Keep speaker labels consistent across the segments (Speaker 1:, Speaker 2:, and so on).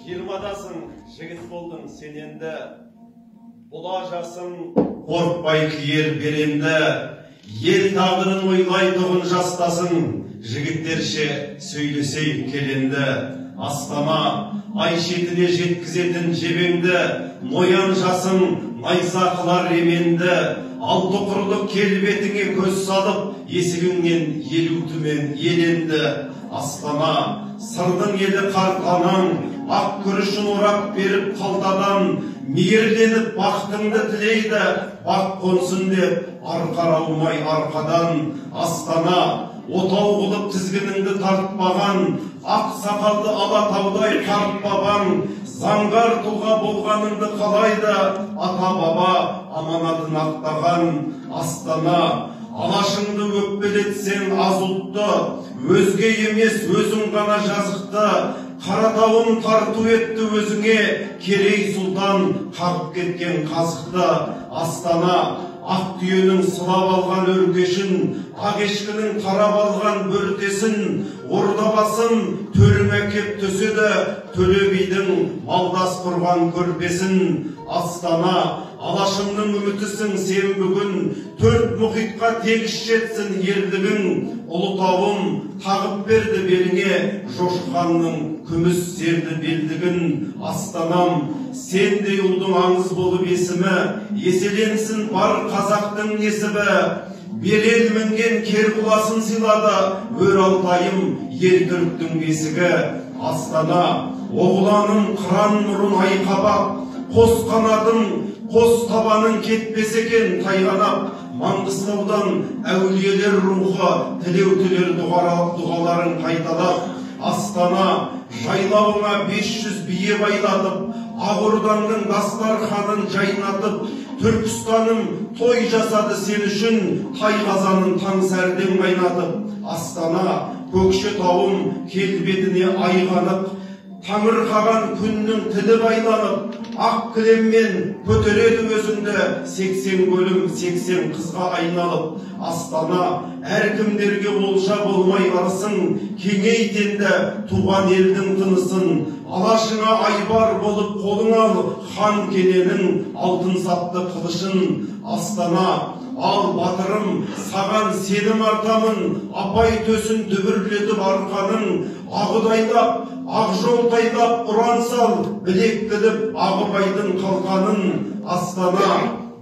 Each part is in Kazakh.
Speaker 1: 20-дасың, жігіт болдың сен енді. Бұла жасың, қорқпай киер беренді. Ел тағдырын ойлайтұғын жастасың, жігіттерше сөйлесей келенді. Астана, ай шетіне жеткізетін жебеңді, ноян жасың, найса қылар ременді. Алты құрлық келбетіңе көз салып, есігіңнен елу түмен еленді. Астана, сырдың елі қартанаң, ақ күрішін орап беріп қалтадан, мейірленіп бақтыңды тілейді, бақ қонсын деп, арқараумай арқадан. Астана, отау қылып тізгініңді тартпаған, ақ сақалды алатаудай тартпаған, заңғар тұлға болғаныңды қалайды, ата баба аманатын ақтаған. Астана, алашыңды өкпелетсең аз ұлтты, өзге емес өзің ғана жазықты, Қаратауын тарту етті өзіңе, Керей сұлтан қағып кеткен қазықты. Астана, ақ түйенің сылап алған өркешін, ақ ешкінің тарап алған бөртесін, ордабасын төріме кеп төседі, Төле бидің малдас құрған көрпесін. Астана, алашымның үмітісің сен бүгін, төрт мұхитқа тегіс жетсін ерлігің. Ұлытауым тағып берді беліңе, Жошықханның күміс серді белдігін. Астанам, сендей ұлдың аңыз болып есімі, еселенсін бар қазақтың несібі. Берел мінген Кербұласын сыйлады, өр Алтайым ел түріктің бесігі. Астана, оғланым қыран нұрын айқабап, қос қанатым, қос табаның кетпес екен тайғанап. Маңғыстаудан әулиелер рухы, тілеу-тілер дұғаларын қайталап. Астана, жайлауыңа 500 бие байлатып, Ағорданның дастарханын жайнатып, Түркістаным той жасады сен үшін, Тайқазанын таң сәрден қайнатып. Астана, Көкшетауым келбетіне айғанып, таңырқаған күннің тілі байланып, ақ кілеммен көтереді өзіңді, 80 бөлім 80 қызға айналып. Астана, әркімдерге олжа болмай барысың, кеңейтенді туған елдің тынысын. Алашыңа айбар болып қолың ал, хан кененің алтын сапты қылышын. Астана, ал батырым, саған сенім артамын, апай төсін дүбірлетіп арқаның. Ағыдайлап, ақ жолтайлап ұран сал, білек тіліп Ағыбайдың қалқанын. Астана,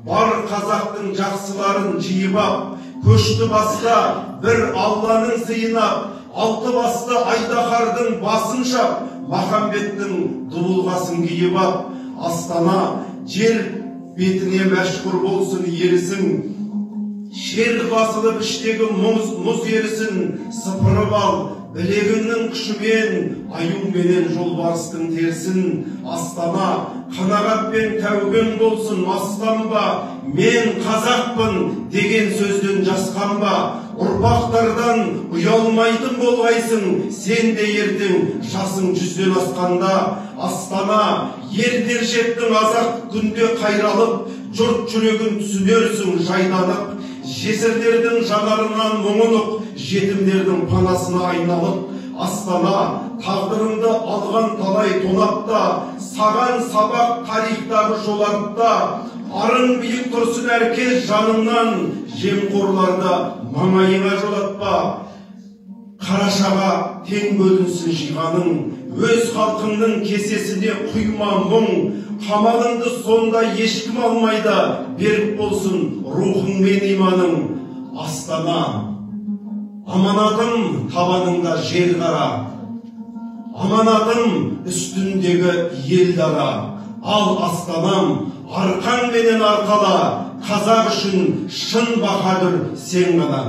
Speaker 1: бар қазақтың жақсыларын жиып ап, көшті баста бір Алланың сыйынап, алты басты Айдаһардың басын шап, Махамбеттің дұлғасын киіп ап. Астана, жер бетіне мәшһүр болсын ерісің, шер басылып іштегі мұз ерісін сыпырып ал, білегіңнің күшімен, аюменен жолбарыстың терсін. Астана, қанағатпен тәубең болсын, мастанба, мен қазақпын деген сөзден жасқанба. Ұрпақтардан ұялмайтын болғайсың, сен де ертең жасың 100-ден асқанда. Астана, ертер-жеттің азат күнде қайралып, жұрт жүрегін түсінерсің жайланып. Жесірлердің жанарынан мұңынып, жетімдердің панасына айналып. Астана, тағдырыңды алған талай тонапта, саған сабақ тарихтағы жолатта. Арын биік тұрсын әркез жаныңнан, жемқорларды маңайыңа жолатпа. Қарашаға тең бөлінсін жиғаның, өз халқыңның кесесіне құйма мұң. Қамалыңды сонда ешкім алмайды, берік болсын рухың мен иманың. Астана, аманатым табаныңда жер қара, аманатым үстіндегі ел дара. Ал Астанам, арқан менен арқала, қазақ үшін шын баһадүр сен ғана.